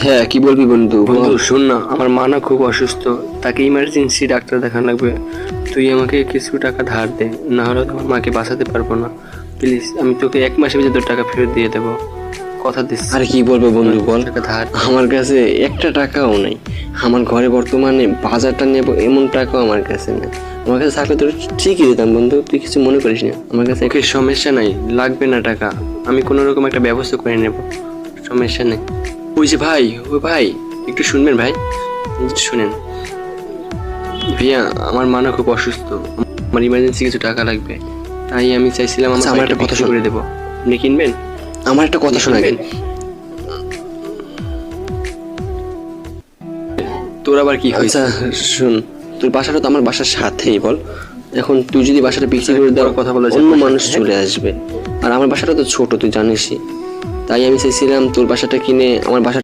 হ্যাঁ, কি বলবি বন্ধু? বন্ধু বল। শোন না, আমার মা না খুব অসুস্থ, তাকে ইমার্জেন্সি ডাক্তার দেখানো লাগবে। তুই আমাকে কিছু টাকা ধার দে, না হলে তোমার মাকে বাঁচাতে পারবো না। প্লিজ, আমি তোকে 1 মাসের ভিতরে তোর টাকা ফেরত দিয়ে দেবো, কথা দিচ্ছি। আরে কি বলবো বন্ধু বল। টাকা ধার দে। আমার কাছে একটা টাকাও নেই। আমার ঘরে বর্তমানে বাজারটা নেব এমন টাকাও আমার কাছে নেই। আমার কাছে থাকলে তোর ঠিকই দিতাম বন্ধু, তুই কিছু মনে করিস না। আমার কাছে ওকে, সমস্যা নাই, লাগবে না টাকা, আমি কোনো রকম একটা ব্যবস্থা করে নেব, সমস্যা নেই। ওই যে ভাই, ওই ভাই, একটু শুনবেন ভাই, একটু শুনেন। ভাইয়া, আমার মা না খুব অসুস্থ, আমার ইমার্জেন্সি কিছু টাকা লাগবে, তাই আমি চাইছিলাম আচ্ছা, আমার একটা কথা বিক্রি শোন। করে দেবো। আপনি কিনবেন? আমার একটা কথা শোনা গেল। তোর আবার কি হয়েছে? আচ্ছা শোন, তোর বাসাটা তো আমার বাসার সাথেই, বল। এখন তুই যদি বাসাটা বিক্রি করে দেওয়ার কথা বলা যায় অন্য আপনার মানুষ সাথে, চলে আসবে। আর আমার বাসাটা তো ছোট, তুই জানিসই। তাই আমি চাইছিলাম তোর বাসাটা কিনে আমার বাসা